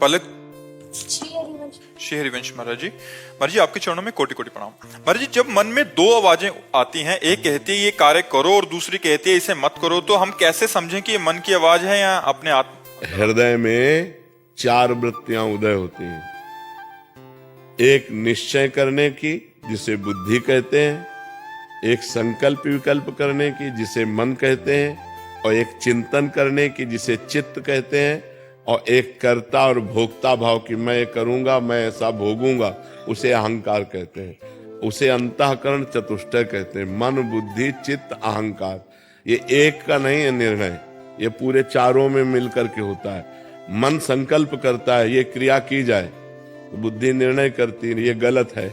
पलक श्री हरिवंश महाराज जी। महाराज जी आपके चरणों में कोटि कोटि प्रणाम। महाराज जी जब मन में दो आवाजें आती हैं, एक कहती है ये कार्य करो और दूसरी कहती है इसे मत करो, तो हम कैसे समझें कि ये मन की आवाज है या अपने आत्मा? हृदय में चार वृत्तियां उदय होती हैं। एक निश्चय करने की जिसे बुद्धि कहते हैं, एक संकल्प विकल्प करने की जिसे मन कहते हैं, और एक चिंतन करने की जिसे चित्त कहते हैं, और एक कर्ता और भोक्ता भाव की मैं ये करूंगा, मैं ऐसा भोगूंगा, उसे अहंकार कहते हैं। उसे अंतःकरण चतुष्टय कहते हैं। मन, बुद्धि, चित्त, अहंकार। ये एक का नहीं है निर्णय, ये पूरे चारों में मिलकर के होता है। मन संकल्प करता है ये क्रिया की जाए, तो बुद्धि निर्णय करती है ये गलत है।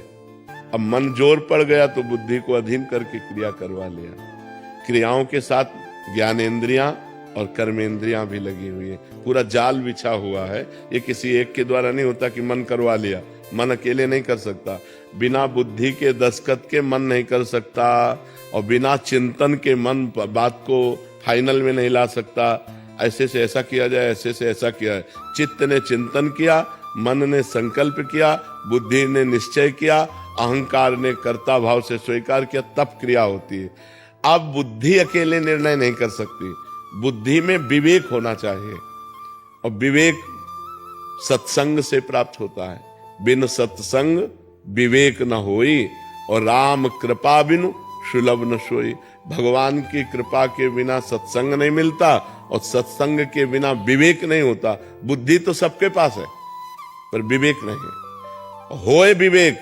अब मन जोर पड़ गया तो बुद्धि को अधीन करके क्रिया करवा लिया। क्रियाओं के साथ ज्ञानेंद्रियां और कर्मेंद्रियां भी लगी हुई है। पूरा जाल बिछा हुआ है। ये किसी एक के द्वारा नहीं होता कि मन करवा लिया। मन अकेले नहीं कर सकता, बिना बुद्धि के दस्तखत के मन नहीं कर सकता, और बिना चिंतन के मन बात को फाइनल में नहीं ला सकता। ऐसे से ऐसा किया जाए, ऐसे से ऐसा किया है। चित्त ने चिंतन किया, मन ने संकल्प किया, बुद्धि ने निश्चय किया, अहंकार ने कर्ता भाव से स्वीकार किया, तब क्रिया होती है। अब बुद्धि अकेले निर्णय नहीं कर सकती, बुद्धि में विवेक होना चाहिए, और विवेक सत्संग से प्राप्त होता है। बिन सत्संग विवेक न होई, और राम कृपा बिनु सुलभ न सोई। भगवान की कृपा के बिना सत्संग नहीं मिलता, और सत्संग के बिना विवेक नहीं होता। बुद्धि तो सबके पास है पर विवेक नहीं है। होए विवेक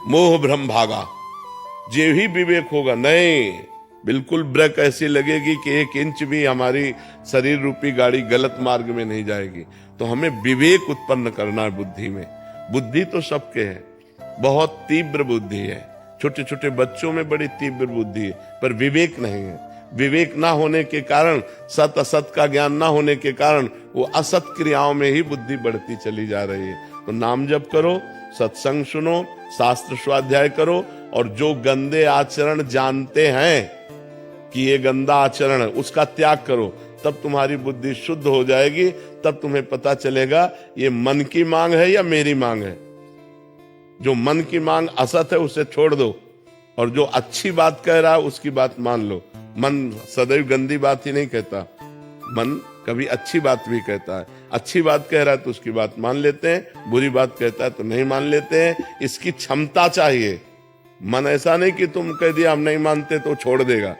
मोह भ्रम भागा, जे ही विवेक होगा नहीं, बिल्कुल ब्रेक ऐसी लगेगी कि 1 इंच भी हमारी शरीर रूपी गाड़ी गलत मार्ग में नहीं जाएगी। तो हमें विवेक उत्पन्न करना है बुद्धि में। बुद्धि तो सबके है, बहुत तीव्र बुद्धि है। छोटे छोटे बच्चों में बड़ी तीव्र बुद्धि है, पर विवेक नहीं है। विवेक ना होने के कारण, सत असत का ज्ञान ना होने के कारण, वो असत क्रियाओं में ही बुद्धि बढ़ती चली जा रही है। तो नाम जप करो, सत्संग सुनो, शास्त्र स्वाध्याय करो, और जो गंदे आचरण जानते हैं कि ये गंदा आचरण है उसका त्याग करो, तब तुम्हारी बुद्धि शुद्ध हो जाएगी। तब तुम्हें पता चलेगा ये मन की मांग है या मेरी मांग है। जो मन की मांग असत है उसे छोड़ दो, और जो अच्छी बात कह रहा है उसकी बात मान लो। मन सदैव गंदी बात ही नहीं कहता, मन कभी अच्छी बात भी कहता है। अच्छी बात कह रहा है तो उसकी बात मान लेते हैं, बुरी बात कहता है तो नहीं मान लेते हैं। इसकी क्षमता चाहिए। मन ऐसा नहीं कि तुम कह दिया हम नहीं मानते तो छोड़ देगा,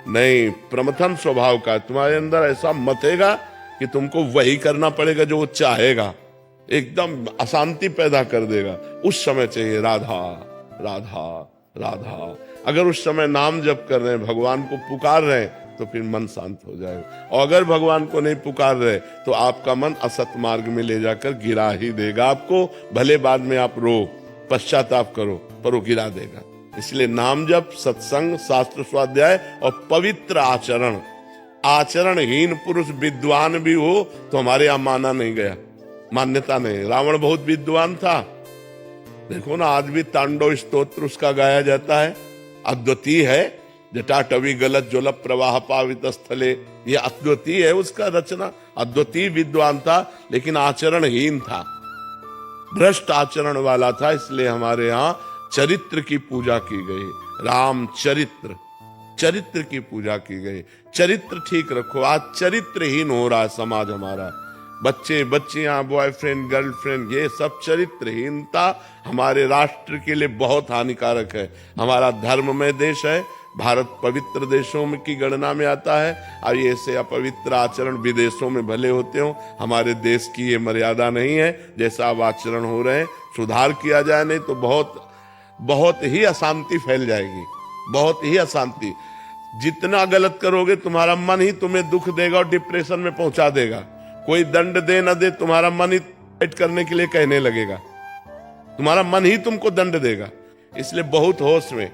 नहीं। प्रमथन स्वभाव का तुम्हारे अंदर ऐसा मतेगा कि तुमको वही करना पड़ेगा जो वो चाहेगा, एकदम अशांति पैदा कर देगा। उस समय चाहिए राधा राधा राधा। अगर उस समय नाम जप कर रहे हैं, भगवान को पुकार रहे हैं, तो फिर मन शांत हो जाएगा। और अगर भगवान को नहीं पुकार रहे तो आपका मन असत मार्ग में ले जाकर गिरा ही देगा आपको। भले बाद में आप रो, पश्चाताप करो, पर वो गिरा देगा। इसलिए नाम जप, सत्संग, शास्त्र स्वाध्याय और पवित्र आचरण। आचरणहीन पुरुष विद्वान भी हो तो हमारे यहाँ माना नहीं गया, मान्यता नहीं। रावण बहुत विद्वान था, देखो ना आज भी तांडव स्तोत्र उसका गाया जाता है। अद्वितीय है, जटाटवी गलत ज्वल प्रवाह पावित स्थले, ये अद्वितीय है उसका रचना। अद्वितीय विद्वान था, लेकिन आचरणहीन था, भ्रष्ट आचरण वाला था। इसलिए हमारे यहाँ चरित्र की पूजा की गई। राम चरित्र, चरित्र की पूजा की गई। चरित्र ठीक रखो। आज चरित्रहीन हो रहा है समाज हमारा। बच्चे बच्चियां, बॉयफ्रेंड गर्लफ्रेंड, ये सब चरित्रहीनता हमारे राष्ट्र के लिए बहुत हानिकारक है। हमारा धर्ममय देश है, भारत पवित्र देशों में की गणना में आता है। और ये ऐसे अपवित्र आचरण विदेशों में भले होते हो, हमारे देश की ये मर्यादा नहीं है। जैसा अब आचरण हो रहे हैं, सुधार किया जाए, नहीं तो बहुत बहुत ही अशांति फैल जाएगी, बहुत ही अशांति। जितना गलत करोगे तुम्हारा मन ही तुम्हें दुख देगा और डिप्रेशन में पहुंचा देगा। कोई दंड दे न दे, तुम्हारा मन ही फाइट करने के लिए कहने लगेगा, तुम्हारा मन ही तुमको दंड देगा। इसलिए बहुत होश में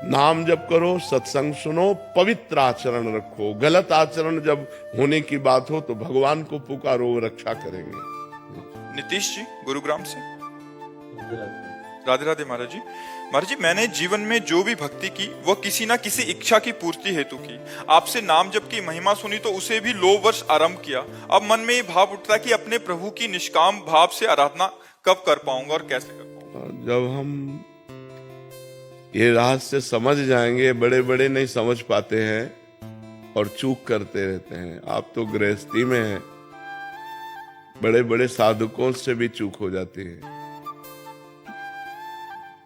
नाम जप करो, सत्संग सुनो, पवित्र आचरण रखो। गलत आचरण जब होने की बात हो तो भगवान को पुकारो, रक्षा करेंगे। नीतीश जी गुरुग्राम से। राधे राधे महाराज जी। महाराज जी, मैंने जीवन में जो भी भक्ति की वह किसी ना किसी इच्छा की पूर्ति हेतु की। आपसे नाम जप की महिमा सुनी तो उसे भी 9 वर्ष आरंभ किया। अब मन में ये भाव उठता है कि अपने प्रभु की निष्काम भाव से आराधना कब कर पाऊंगा और कैसे कर पाऊंगा। जब हम ये रहस्य समझ जाएंगे, बड़े बड़े नहीं समझ पाते हैं और चूक करते रहते हैं। आप तो गृहस्थी में हैं, बड़े बड़े साधकों से भी चूक हो जाती है।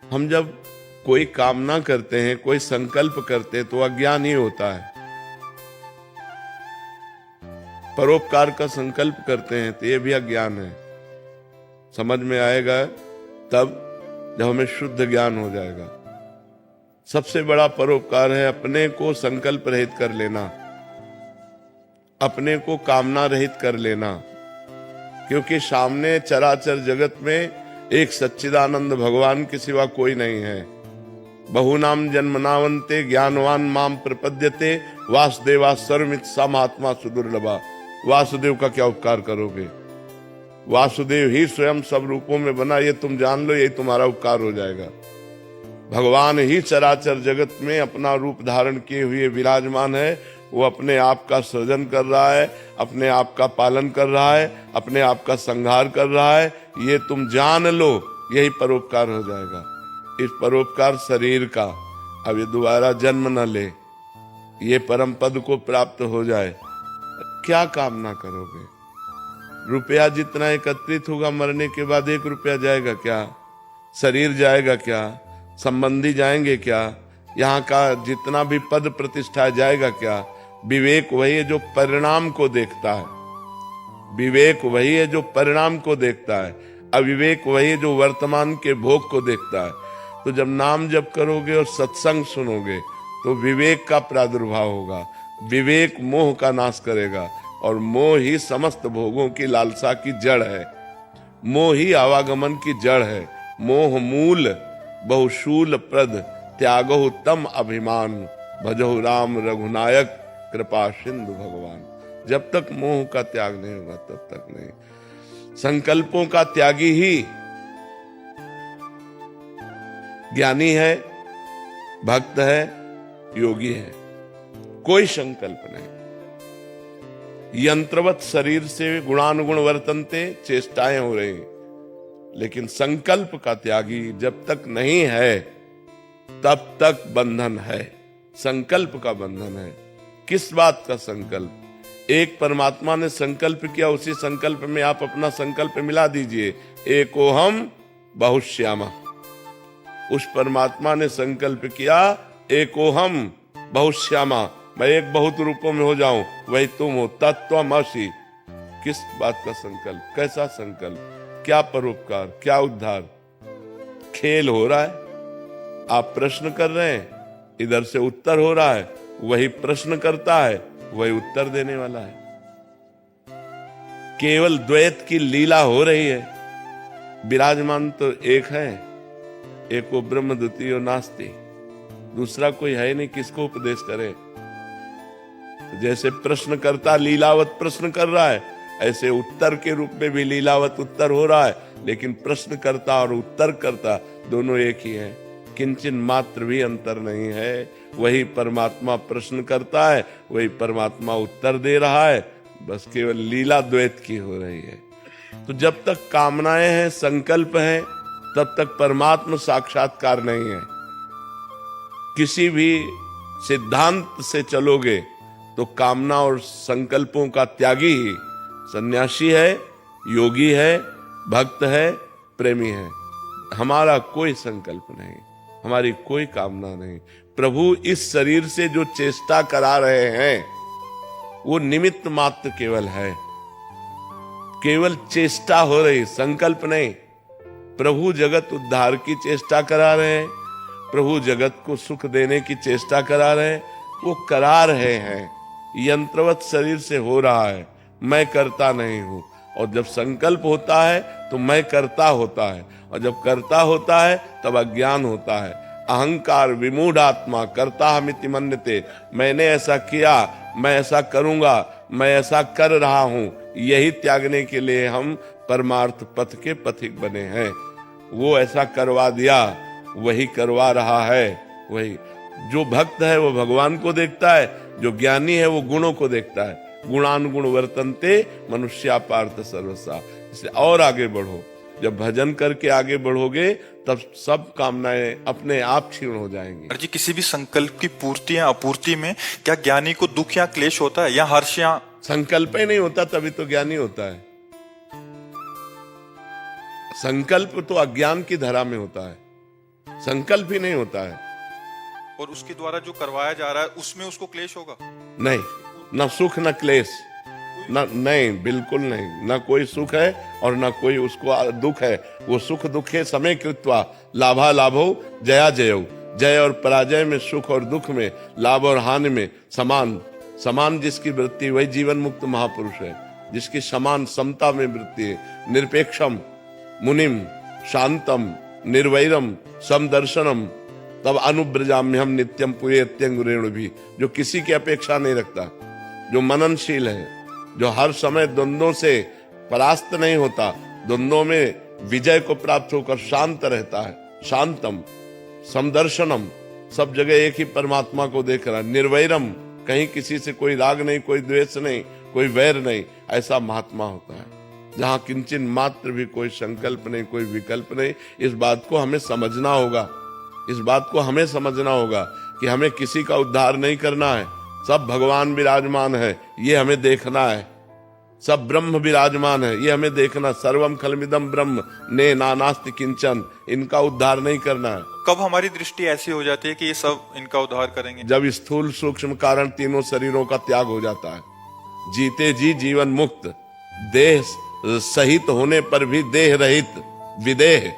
हम जब कोई कामना करते हैं, कोई संकल्प करते हैं तो अज्ञान ही होता है। परोपकार का संकल्प करते हैं तो ये भी अज्ञान है। समझ में आएगा तब जब हमें शुद्ध ज्ञान हो जाएगा। सबसे बड़ा परोपकार है अपने को संकल्प रहित कर लेना, अपने को कामना रहित कर लेना। क्योंकि सामने चराचर जगत में एक सच्चिदानंद भगवान के सिवा कोई नहीं है। बहुनाम जन्मनावंते ज्ञानवान माम प्रपद्यते वासुदेवा सर्वमित समात्मा सुदुर्लभा। वासुदेव का क्या उपकार करोगे? वासुदेव ही स्वयं सब रूपों में बना, ये तुम जान लो, यही तुम्हारा उपकार हो जाएगा। भगवान ही चराचर जगत में अपना रूप धारण किए हुए विराजमान है। वो अपने आप का सृजन कर रहा है, अपने आप का पालन कर रहा है, अपने आप का संहार कर रहा है। ये तुम जान लो, यही परोपकार हो जाएगा। इस परोपकार शरीर का, अब ये दोबारा जन्म न ले, ये परम पद को प्राप्त हो जाए। क्या कामना करोगे? रुपया जितना एकत्रित होगा मरने के बाद 1 रुपया जाएगा क्या? शरीर जाएगा क्या? संबंधी जाएंगे क्या? यहाँ का जितना भी पद प्रतिष्ठा जाएगा क्या? विवेक वही है जो परिणाम को देखता है। विवेक वही है जो परिणाम को देखता है। अविवेक वही है जो वर्तमान के भोग को देखता है। तो जब नाम जप करोगे और सत्संग सुनोगे तो विवेक का प्रादुर्भाव होगा। विवेक मोह का नाश करेगा और मोह ही समस्त भोगों की लालसा की जड़ है। मोह ही आवागमन की जड़ है। मोह मूल बहुशूल प्रद त्यागो तम अभिमान भजो राम रघुनायक कृपा सिंधु भगवान। जब तक मोह का त्याग नहीं होगा तब तक नहीं। संकल्पों का त्यागी ही ज्ञानी है, भक्त है, योगी है। कोई संकल्प नहीं। यंत्रवत शरीर से गुणानुगुण वर्तनते, चेष्टाएं हो रही, लेकिन संकल्प का त्यागी जब तक नहीं है तब तक बंधन है। संकल्प का बंधन है। किस बात का संकल्प? एक परमात्मा ने संकल्प किया, उसी संकल्प में आप अपना संकल्प मिला दीजिए। एकोहम बहुश्यामा। उस परमात्मा ने संकल्प किया, एकोहम बहुश्यामा, मैं एक बहुत रूपों में हो जाऊं, वही तुम हो, तत्त्वमसि। किस बात का संकल्प? कैसा संकल्प? क्या परोपकार? क्या उद्धार? खेल हो रहा है, आप प्रश्न कर रहे हैं, इधर से उत्तर हो रहा है। वही प्रश्न करता है, वही उत्तर देने वाला है। केवल द्वैत की लीला हो रही है। विराजमान तो एक है, एको ब्रह्म द्वितीयो नास्ति। दूसरा कोई है नहीं, किसको उपदेश करे? जैसे प्रश्नकर्ता लीलावत प्रश्न कर रहा है, ऐसे उत्तर के रूप में भी लीलावत उत्तर हो रहा है। लेकिन प्रश्नकर्ता और उत्तरकर्ता दोनों एक ही है। किंचन मात्र भी अंतर नहीं है। वही परमात्मा प्रश्न करता है, वही परमात्मा उत्तर दे रहा है। बस केवल लीला द्वैत की हो रही है। तो जब तक कामनाएं हैं, संकल्प हैं, तब तक परमात्मा साक्षात्कार नहीं है। किसी भी सिद्धांत से चलोगे तो कामना और संकल्पों का त्यागी ही सन्यासी है, योगी है, भक्त है, प्रेमी है। हमारा कोई संकल्प नहीं, हमारी कोई कामना नहीं। प्रभु इस शरीर से जो चेष्टा करा रहे हैं वो निमित्त मात्र केवल है। केवल चेष्टा हो रही, संकल्प नहीं। प्रभु जगत उद्धार की चेष्टा करा रहे हैं, प्रभु जगत को सुख देने की चेष्टा करा रहे हैं। वो करा रहे हैं, यंत्रवत शरीर से हो रहा है। मैं करता नहीं हूं। और जब संकल्प होता है तो मैं करता होता है, और जब करता होता है तब अज्ञान होता है। अहंकार विमूढ़ आत्मा करता हमिति मन्यते। मैंने ऐसा किया, मैं ऐसा करूंगा, मैं ऐसा कर रहा हूं, यही त्यागने के लिए हम परमार्थ पथ के पथिक बने हैं। वो ऐसा करवा दिया, वही करवा रहा है। वही जो भक्त है वो भगवान को देखता है, जो ज्ञानी है वो गुणों को देखता है। गुणानुगुण वर्तन्ते मनुष्या पार्थ सर्वसा। इसलिए और आगे बढ़ो। जब भजन करके आगे बढ़ोगे तब सब कामनाएं अपने आप क्षीण हो जाएंगी। जी, किसी भी संकल्प की पूर्ति या अपूर्ति में क्या ज्ञानी को दुख या क्लेश होता है, या हर्ष या? संकल्प ही नहीं होता तभी तो ज्ञानी होता है। संकल्प तो अज्ञान की धरा में होता है, संकल्प ही नहीं होता है। और उसके द्वारा जो करवाया जा रहा है उसमें उसको क्लेश होगा? नहीं, न सुख न क्लेश, नहीं, बिल्कुल नहीं। न कोई सुख है और न कोई उसको दुख है। वो सुख दुखे समय कृत्वा लाभा लाभो जया जयो। जय और पराजय में, सुख और दुख में, लाभ और हानि में समान समान जिसकी वृत्ति, वही जीवन मुक्त महापुरुष है। जिसकी समान समता में वृत्ति है। निरपेक्षम मुनिम शांतम निर्वैरम समदर्शनम तब अनुब्रजाम्यहम नित्यम पुरेत्यंगुरेणु भी। जो किसी की अपेक्षा नहीं रखता, जो मननशील है, जो हर समय द्वंद्वों से परास्त नहीं होता, द्वंद्वों में विजय को प्राप्त होकर शांत रहता है। शांतम समदर्शनम, सब जगह एक ही परमात्मा को देख रहा है। निर्वैरम, कहीं किसी से कोई राग नहीं, कोई द्वेष नहीं, कोई वैर नहीं, ऐसा महात्मा होता है। जहां किंचन मात्र भी कोई संकल्प नहीं, कोई विकल्प नहीं। इस बात को हमें समझना होगा, इस बात को हमें समझना होगा कि हमें किसी का उद्धार नहीं करना है। सब भगवान विराजमान है, ये हमें देखना है। सब ब्रह्म विराजमान है, ये हमें देखना। सर्वम खलमिदम ब्रह्म ने नानास्ति किंचन, इनका उद्धार नहीं करना है। कब हमारी दृष्टि ऐसी हो जाती है कि ये सब इनका उद्धार करेंगे? जब स्थूल सूक्ष्म कारण तीनों शरीरों का त्याग हो जाता है। जीते जी जीवन मुक्त, देह सहित होने पर भी देह रहित विदेह,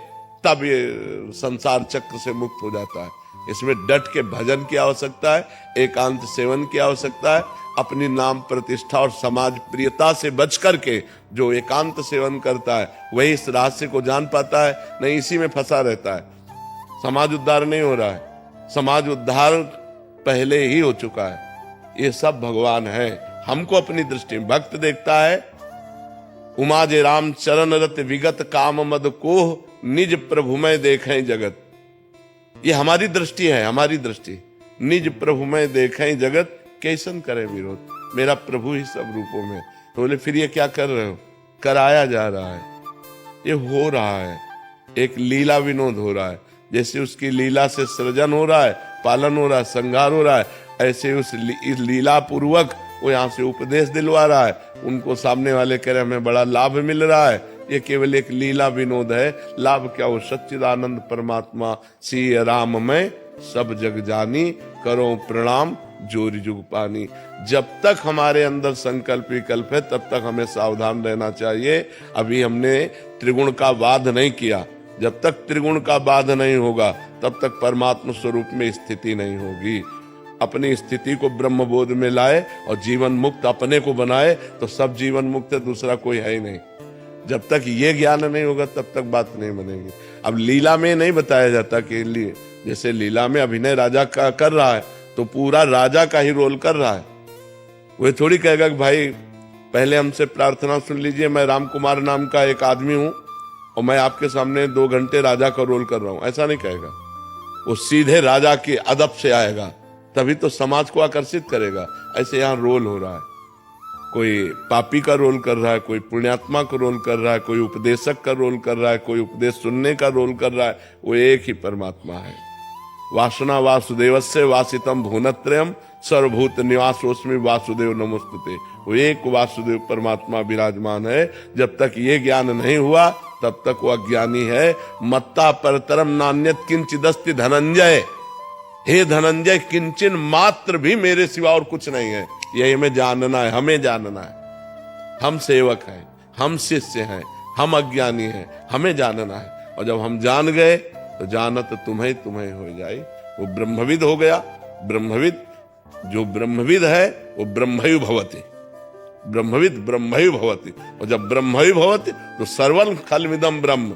तब ये संसार चक्र से मुक्त हो जाता है। इसमें डट के भजन की आवश्यकता है, एकांत सेवन की आवश्यकता है। अपनी नाम प्रतिष्ठा और समाज प्रियता से बच करके जो एकांत सेवन करता है वही इस रहस्य को जान पाता है, नहीं इसी में फंसा रहता है। समाज उद्धार नहीं हो रहा है, समाज उद्धार पहले ही हो चुका है। ये सब भगवान है। हमको अपनी दृष्टि में भक्त देखता है। उमा जे राम चरण रत विगत काम मद कोह निज प्रभुमय देखें जगत। ये हमारी दृष्टि है, हमारी दृष्टि। निज प्रभुमय देखें जगत कैसन करे विरोध। मेरा प्रभु ही सब रूपों में। तो बोले फिर ये क्या कर रहे हो? कराया जा रहा है, ये हो रहा है। एक लीला विनोद हो रहा है। जैसे उसकी लीला से सृजन हो रहा है, पालन हो रहा है, संहार हो रहा है, ऐसे उस लीला पूर्वक वो यहाँ से उपदेश दिलवा रहा है। उनको सामने वाले कह रहे हमें बड़ा लाभ मिल रहा है। ये केवल एक लीला विनोद है। लाभ क्या? वो सच्चिदानंद परमात्मा सिय राम में सब जग जानी, करो प्रणाम जोरी जुग पानी। जब तक हमारे अंदर संकल्प विकल्प है तब तक हमें सावधान रहना चाहिए। अभी हमने त्रिगुण का वाद नहीं किया। जब तक त्रिगुण का बाध नहीं होगा तब तक परमात्मा स्वरूप में स्थिति नहीं होगी। अपनी स्थिति को ब्रह्म बोध में लाए और जीवन मुक्त अपने को बनाए तो सब जीवन मुक्त है, दूसरा कोई है ही नहीं। जब तक ये ज्ञान नहीं होगा तब तक बात नहीं बनेगी। अब लीला में नहीं बताया जाता कि जैसे लीला में अभिनय राजा का कर रहा है तो पूरा राजा का ही रोल कर रहा है। वो थोड़ी कहेगा कि भाई पहले हमसे प्रार्थना सुन लीजिए, मैं राम कुमार नाम का एक आदमी हूं और मैं आपके सामने 2 घंटे राजा का रोल कर रहा हूं, ऐसा नहीं कहेगा। वो सीधे राजा के अदब से आएगा, तभी तो समाज को आकर्षित करेगा। ऐसे यहाँ रोल हो रहा है। कोई पापी का रोल कर रहा है, कोई पुण्यात्मा का रोल कर रहा है, कोई उपदेशक का रोल कर रहा है, कोई उपदेश सुनने का रोल कर रहा है। वो एक ही परमात्मा है। वासना वासुदेवस्य वासितम भुवनत्रयम सर्वभूत निवासोस्मि वासुदेव नमोस्तुते। वो एक वासुदेव परमात्मा विराजमान है। जब तक ये ज्ञान नहीं हुआ तब तक वो अज्ञानी है। मत्ता परतरम नान्यत किंचिदस्ति धनंजय। हे धनंजय, किंचन मात्र भी मेरे सिवा और कुछ नहीं है। यही हमें जानना है, हमें जानना है। हम सेवक हैं, हम शिष्य हैं, हम अज्ञानी हैं, हमें जानना है। और जब हम जान गए तो जानत तुम्हें तुम्हें हो जाए। वो ब्रह्मविद हो गया। ब्रह्मविद, जो ब्रह्मविद है वो ब्रह्मयु भवति। ब्रह्मविद ब्रह्मयु भवति। और जब ब्रह्मयु भवति तो सर्वं खलमिदं ब्रह्म,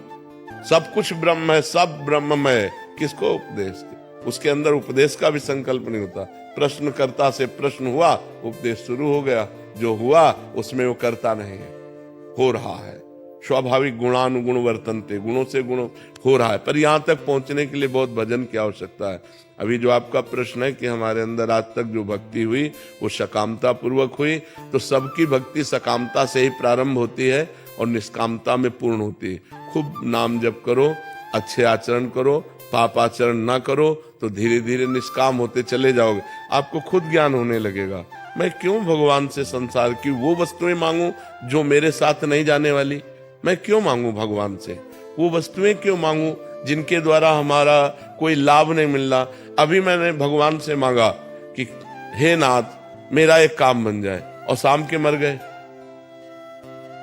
सब कुछ ब्रह्म है, सब ब्रह्म में। किसको? उपदेश के। उसके अंदर उपदेश का भी संकल्प नहीं होता। प्रश्नकर्ता से प्रश्न हुआ, उपदेश शुरू हो गया। जो हुआ उसमें वो करता नहीं है, हो रहा है। स्वाभाविक गुणानुगुण वर्तनते, गुणों से गुण हो रहा है, पर यहां तक पहुंचने के लिए बहुत भजन की आवश्यकता है। अभी जो आपका प्रश्न है कि हमारे अंदर आज तक जो भक्ति हुई वो सकामता पूर्वक हुई, तो सबकी भक्ति सकामता से ही प्रारंभ होती है और निष्कामता में पूर्ण होती है। खूब नाम जप करो, अच्छे आचरण करो, पाप आचरण ना करो, तो धीरे धीरे निष्काम होते चले जाओगे। आपको खुद ज्ञान होने लगेगा, मैं क्यों भगवान से संसार की वो वस्तुएं मांगू जो मेरे साथ नहीं जाने वाली, मैं क्यों मांगू भगवान से वो वस्तुएं क्यों मांगू जिनके द्वारा हमारा कोई लाभ नहीं मिल रहा। अभी मैंने भगवान से मांगा कि हे नाथ मेरा एक काम बन जाए, और शाम के मर गए।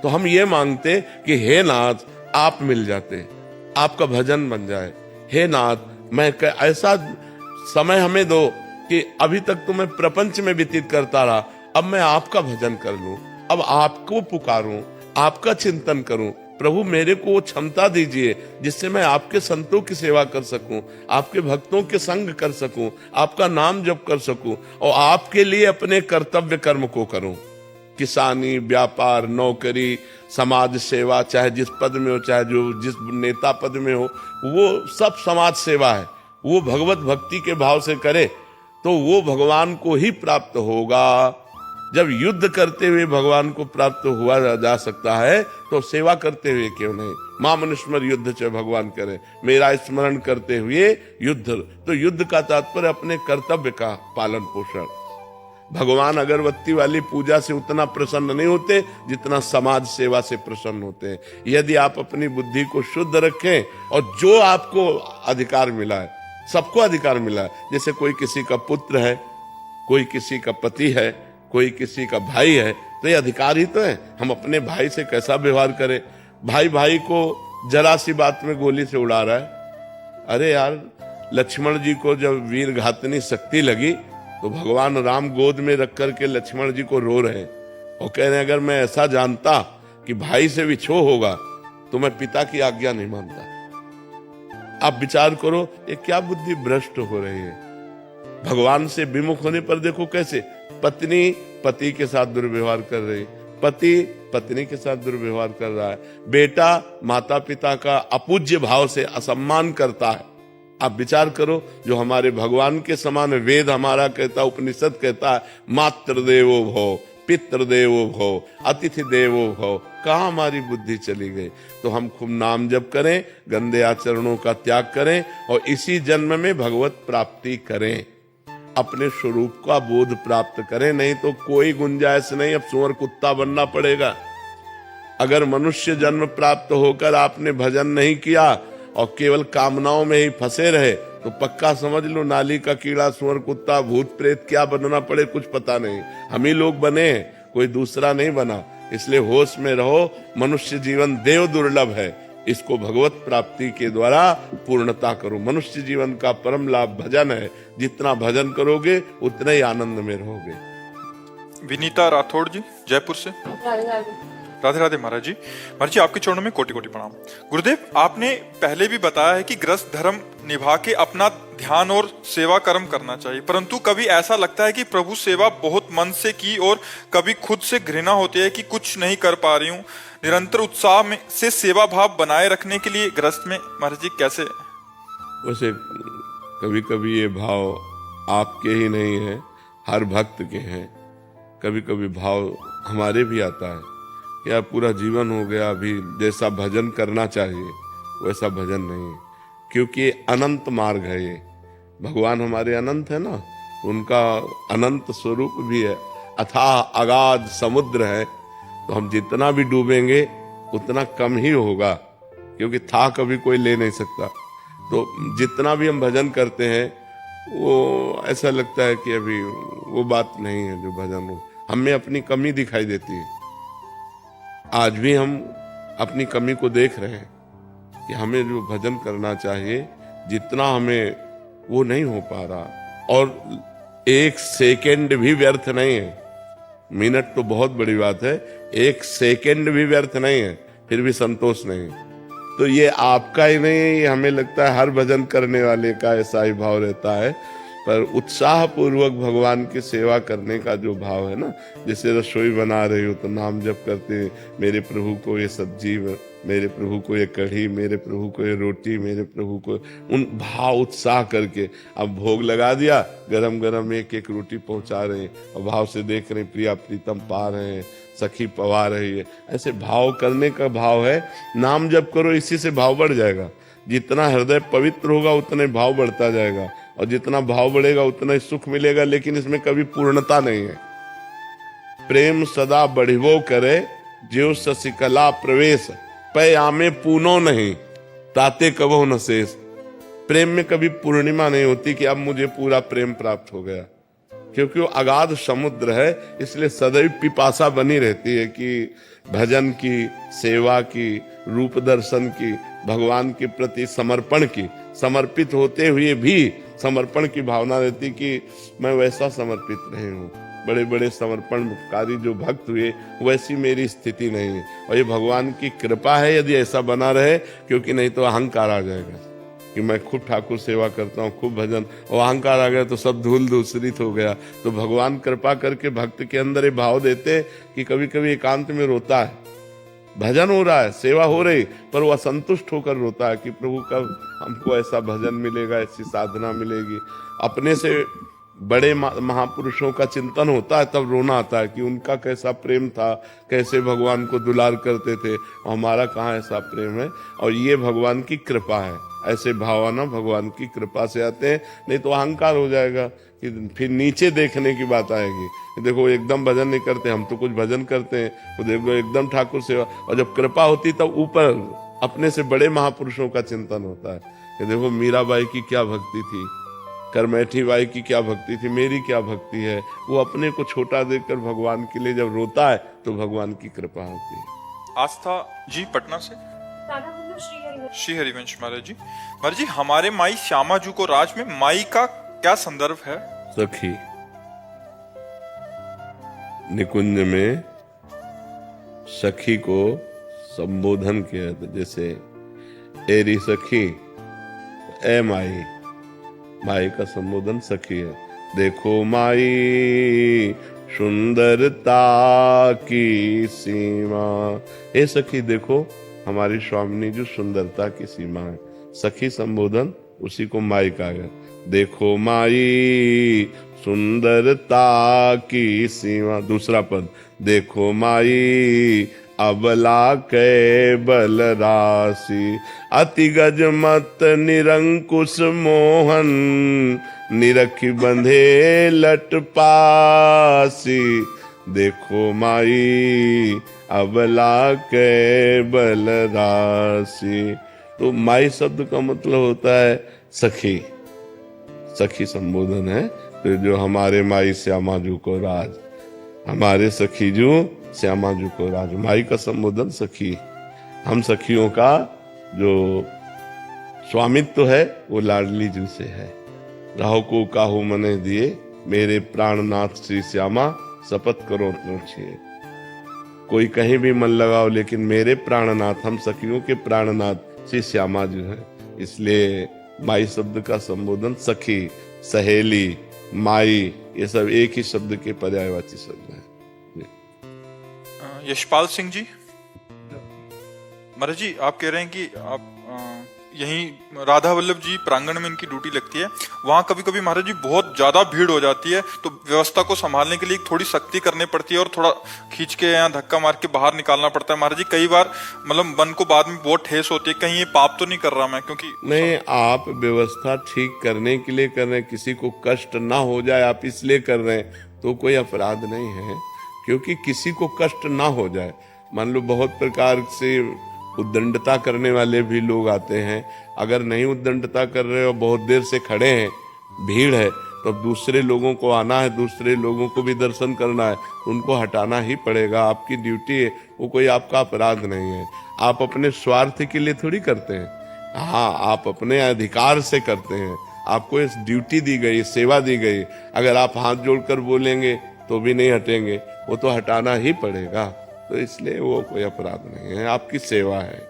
तो हम ये मांगते कि हे नाथ आप मिल जाते, आपका भजन बन जाए। हे नाथ मैं ऐसा समय हमें दो कि अभी तक तो मैं प्रपंच में व्यतीत करता रहा, अब मैं आपका भजन कर लूं, अब आपको पुकारूं, आपका चिंतन करूं। प्रभु मेरे को वो क्षमता दीजिए जिससे मैं आपके संतों की सेवा कर सकूं, आपके भक्तों के संग कर सकूं, आपका नाम जप कर सकूं और आपके लिए अपने कर्तव्य कर्म को करूं। किसानी, व्यापार, नौकरी, समाज सेवा, चाहे जिस पद में हो, चाहे जो जिस नेता पद में हो, वो सब समाज सेवा है। वो भगवत भक्ति के भाव से करे तो वो भगवान को ही प्राप्त होगा। जब युद्ध करते हुए भगवान को प्राप्त हुआ जा सकता है तो सेवा करते हुए क्यों नहीं। मां मनुष्मर युद्ध च भगवान करे, मेरा स्मरण करते हुए युद्ध। तो युद्ध का तात्पर्य अपने कर्तव्य का पालन पोषण। भगवान अगरबत्ती वाली पूजा से उतना प्रसन्न नहीं होते जितना समाज सेवा से प्रसन्न होते हैं। यदि आप अपनी बुद्धि को शुद्ध रखें और जो आपको अधिकार मिला है, सबको अधिकार मिला है, जैसे कोई किसी का पुत्र है, कोई किसी का पति है, कोई किसी का भाई है, तो ये अधिकार ही तो है। हम अपने भाई से कैसा व्यवहार करें। भाई भाई को जरा सी बात में गोली से उड़ा रहा है। अरे यार, लक्ष्मण जी को जब वीर घातनी शक्ति लगी तो भगवान राम गोद में रख करके लक्ष्मण जी को रो रहे हैं और कह रहे हैं अगर मैं ऐसा जानता कि भाई से विछोह होगा तो मैं पिता की आज्ञा नहीं मानता। आप विचार करो ये क्या बुद्धि भ्रष्ट हो रही है। भगवान से विमुख होने पर देखो कैसे पत्नी पति के साथ दुर्व्यवहार कर रही, पति पत्नी के साथ दुर्व्यवहार कर रहा है, बेटा माता पिता का अपूज्य भाव से असम्मान करता है। आप विचार करो, जो हमारे भगवान के समान वेद हमारा कहता, उपनिषद कहता है मातृ देवो भव, पितृ देवो भव, अतिथि देवो भव, कहाँ हमारी बुद्धि चली गई। तो हम खूब नाम जप करें, गंदे आचरणों का त्याग करें और इसी जन्म में भगवत प्राप्ति करें, अपने स्वरूप का बोध प्राप्त करें। नहीं तो कोई गुंजाइश नहीं, अब सुअर कुत्ता बनना पड़ेगा। अगर मनुष्य जन्म प्राप्त होकर आपने भजन नहीं किया और केवल कामनाओं में ही फंसे रहे तो पक्का समझ लो नाली का कीड़ा, सुअर कुत्ता, भूत प्रेत क्या बनना पड़े कुछ पता नहीं। हम ही लोग बने, कोई दूसरा नहीं बना। इसलिए होश में रहो, मनुष्य जीवन देव दुर्लभ है, इसको भगवत प्राप्ति के द्वारा पूर्णता करो। मनुष्य जीवन का परम लाभ भजन है, जितना भजन करोगे उतना ही आनंद में रहोगे। विनीता राठौड़ जी जयपुर से। राधे राधे महाराज जी। महाराज जी आपके चरणों में कोटि कोटि प्रणाम। गुरुदेव, आपने पहले भी बताया है कि गृहस्थ धर्म निभा के अपना ध्यान और सेवा कर्म करना चाहिए, परंतु कभी ऐसा लगता है कि प्रभु सेवा बहुत मन से की और कभी खुद से घृणा होती है कि कुछ नहीं कर पा रही हूँ। निरंतर उत्साह में से सेवा भाव बनाए रखने के लिए गृहस्थ में महाराज जी कैसे? वैसे कभी कभी ये भाव आपके ही नहीं है, हर भक्त के हैं। कभी कभी भाव हमारे भी आता है कि यार पूरा जीवन हो गया, अभी जैसा भजन करना चाहिए वैसा भजन नहीं, क्योंकि अनंत मार्ग है ये। भगवान हमारे अनंत है ना, उनका अनंत स्वरूप भी है, अथाह अगाध समुद्र है। तो हम जितना भी डूबेंगे उतना कम ही होगा, क्योंकि था कभी कोई ले नहीं सकता। तो जितना भी हम भजन करते हैं वो ऐसा लगता है कि अभी वो बात नहीं है जो भजन हो। हमें अपनी कमी दिखाई देती है। आज भी हम अपनी कमी को देख रहे हैं कि हमें जो भजन करना चाहिए जितना हमें वो नहीं हो पा रहा। और एक सेकंड भी व्यर्थ नहीं है। मिनट तो बहुत बड़ी बात है, एक सेकंड भी व्यर्थ नहीं है, फिर भी संतोष नहीं। तो ये आपका ही नहीं है, ये हमें लगता है हर भजन करने वाले का ऐसा ही भाव रहता है। पर उत्साह पूर्वक भगवान की सेवा करने का जो भाव है ना, जैसे रसोई बना रही हो तो नाम जप करते, मेरे प्रभु को ये सब्जी, मेरे प्रभु को ये कढ़ी, मेरे प्रभु को ये रोटी, मेरे प्रभु को, उन भाव उत्साह करके अब भोग लगा दिया, गरम गरम एक एक रोटी पहुंचा रहे हैं और भाव से देख रहे हैं, प्रिया प्रीतम पा रहे हैं, सखी पवा रही है, ऐसे भाव करने का भाव है। नाम जप करो, इसी से भाव बढ़ जाएगा। जितना हृदय पवित्र होगा उतने भाव बढ़ता जाएगा, और जितना भाव बढ़ेगा उतना ही सुख मिलेगा, लेकिन इसमें कभी पूर्णता नहीं है। प्रेम सदा बढ़िवो करे, ज्यो शशिकला प्रवेश, पै आमे पूनो नहीं, ताते कबो न शेष। प्रेम में कभी पूर्णिमा नहीं होती कि अब मुझे पूरा प्रेम प्राप्त हो गया, क्योंकि वो अगाध समुद्र है, इसलिए सदैव पिपासा बनी रहती है कि भजन की, सेवा की, रूप दर्शन की, भगवान के प्रति समर्पण की। समर्पित होते हुए भी समर्पण की भावना रहती कि मैं वैसा समर्पित नहीं हूँ। बड़े बड़े समर्पणकारी जो भक्त हुए वैसी मेरी स्थिति नहीं है, और ये भगवान की कृपा है यदि ऐसा बना रहे, क्योंकि नहीं तो अहंकार आ जाएगा कि मैं खूब ठाकुर सेवा करता हूँ, खूब भजन, और अहंकार आ गया तो सब धूल दूसरित हो गया। तो भगवान कृपा करके भक्त के अंदर ये भाव देते कि कभी कभी एकांत में रोता है, भजन हो रहा है, सेवा हो रही, पर वो असंतुष्ट होकर रोता है कि प्रभु कब हमको ऐसा भजन मिलेगा, ऐसी साधना मिलेगी। अपने से बड़े महापुरुषों का चिंतन होता है तब रोना आता है कि उनका कैसा प्रेम था, कैसे भगवान को दुलार करते थे, और हमारा कहाँ ऐसा प्रेम है। और ये भगवान की कृपा है, ऐसे भावना भगवान की कृपा से आते हैं, नहीं तो अहंकार हो जाएगा कि फिर नीचे देखने की बात आएगी। देखो एकदम भजन नहीं करते, हम तो कुछ भजन करते हैं, तो देखो एकदम ठाकुर सेवा। और जब कृपा होती तब ऊपर अपने से बड़े महापुरुषों का चिंतन होता है कि देखो मीराबाई की क्या भक्ति थी, करमैठी बाई की क्या भक्ति थी, मेरी क्या भक्ति है। वो अपने को छोटा देखकर भगवान के लिए जब रोता है तो भगवान की कृपा होती है। आस्था जी पटना से। श्री हरिवंश महाराज जी। महाराज जी, हमारे माई श्यामा जी को राज में माई का क्या संदर्भ है? सखी। निकुंज में सखी को संबोधन किया था, जैसे एरी सखी, ए माई, माई का संबोधन सखी है। देखो माई सुंदरता की सीमा, ए सखी देखो हमारी स्वामिनी जो सुंदरता की सीमा है। सखी संबोधन उसी को माई कहा गया। देखो माई सुंदरता की सीमा। दूसरा पद, देखो माई अबला के बल राशि, अति गज मत निरंकुश मोहन, निरखी बंधे लट पासी। देखो माई अबला के बल राशि। तो माई शब्द का मतलब होता है सखी, सखी संबोधन है। तो जो हमारे माई श्यामाजू को राज, हमारे सखी जू श्यामाजू को राज, माई का संबोधन सखी। हम सखियों का जो स्वामित्व है वो लाडली जू से है। राहो को काहू मने दिए, मेरे प्राणनाथ श्री श्यामा, शपथ करो तुझे। कोई कहीं भी मन लगाओ, लेकिन मेरे प्राणनाथ, हम सखियों के प्राणनाथ श्री श्यामा जी हैं। इसलिए माई शब्द का संबोधन सखी, सहेली, माई, ये सब एक ही शब्द के पर्यायवाची शब्द हैं। यशपाल सिंह जी। महाराज जी, आप कह रहे हैं कि आप यहीं राधा वल्लभ जी प्रांगण में इनकी ड्यूटी लगती है, वहां कभी कभी महाराज जी बहुत ज्यादा भीड़ हो जाती है, तो व्यवस्था को संभालने के लिए थोड़ी सख्ती करनी पड़ती है और थोड़ा खींच के या धक्का मार के बाहर निकालना पड़ता है। महाराज जी कई बार मतलब मन को बाद में बहुत ठेस होती है, कहीं ये पाप तो नहीं कर रहा मैं, क्योंकि नहीं, आप व्यवस्था ठीक करने के लिए कर रहे हैं, किसी को कष्ट ना हो जाए आप इसलिए कर रहे हैं, तो कोई अपराध नहीं है। क्योंकि किसी को कष्ट ना हो जाए, मान लो बहुत प्रकार से उद्दंडता करने वाले भी लोग आते हैं, अगर नहीं उद्दंडता कर रहे हो, बहुत देर से खड़े हैं, भीड़ है, तो दूसरे लोगों को आना है, दूसरे लोगों को भी दर्शन करना है, उनको हटाना ही पड़ेगा, आपकी ड्यूटी है, वो कोई आपका अपराध नहीं है। आप अपने स्वार्थ के लिए थोड़ी करते हैं, हाँ आप अपने अधिकार से करते हैं, आपको इस ड्यूटी दी गई, सेवा दी गई। अगर आप हाथ जोड़कर बोलेंगे तो भी नहीं हटेंगे, वो तो हटाना ही पड़ेगा। तो इसलिए वो कोई अपराध नहीं है, आपकी सेवा है।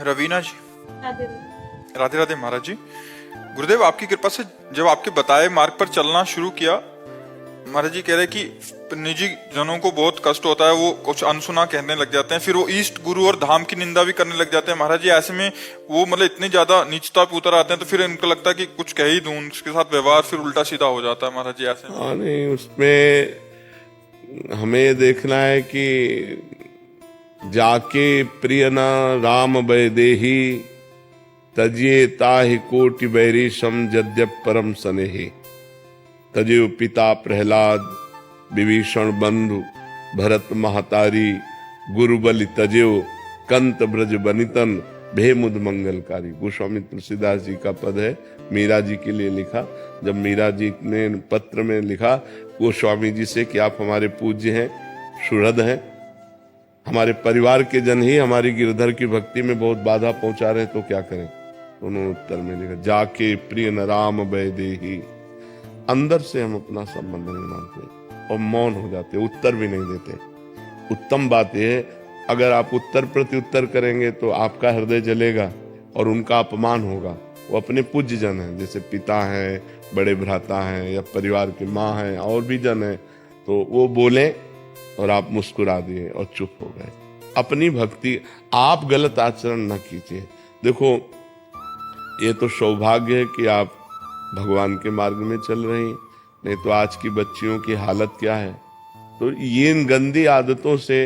रवीना जी। राधे राधे महाराज जी। गुरुदेव आपकी कृपा से जब आपके बताए मार्ग पर चलना शुरू किया, महाराज जी कह रहे कि निजी जनों को बहुत कष्ट होता है, वो कुछ अनसुना कहने लग जाते हैं, फिर वो इष्ट गुरु और धाम की निंदा भी करने लग जाते हैं। महाराज जी ऐसे में वो मतलब इतनी ज्यादा नीचता पे उतर आते हैं, तो फिर इनको लगता है कि कुछ कह ही दूं, उसके साथ व्यवहार फिर उल्टा सीधा हो जाता है। महाराज जी ऐसे में हाँ, नहीं, उसमें हमें देखना है कि जाके प्रिय न राम वैदेही तजिए ताहि कोटि बैरी सम जद्यप परम सनेही। तजियो पिता प्रहलाद विभीषण बंधु भरत महतारी गुरु बलि तजियो कंत ब्रज बनितन भेमुद मंगलकारी। गोस्वामी तुलसीदास जी का पद है, मीरा जी के लिए लिखा। जब मीरा जी ने पत्र में लिखा गोस्वामी जी से कि आप हमारे पूज्य हैं, सुहृद हैं, हमारे परिवार के जन ही हमारी गिरधर की भक्ति में बहुत बाधा पहुंचा रहे, तो क्या करें। उन्होंने उत्तर में लिखा जाके प्रिय न राम वैदेही। अंदर से हम अपना संबंध नहीं मानते और मौन हो जाते, उत्तर भी नहीं देते। उत्तम बात यह है, अगर आप उत्तर प्रति उत्तर करेंगे तो आपका हृदय जलेगा और उनका अपमान होगा। वो अपने पूज्य जन हैं, जैसे पिता हैं, बड़े भ्राता हैं, या परिवार की माँ हैं, और भी जन हैं, तो वो बोले और आप मुस्कुरा दिए और चुप हो गए। अपनी भक्ति, आप गलत आचरण न कीजिए। देखो, ये तो सौभाग्य है कि आप भगवान के मार्ग में चल रही हैं, नहीं तो आज की बच्चियों की हालत क्या है। तो ये इन गंदी आदतों से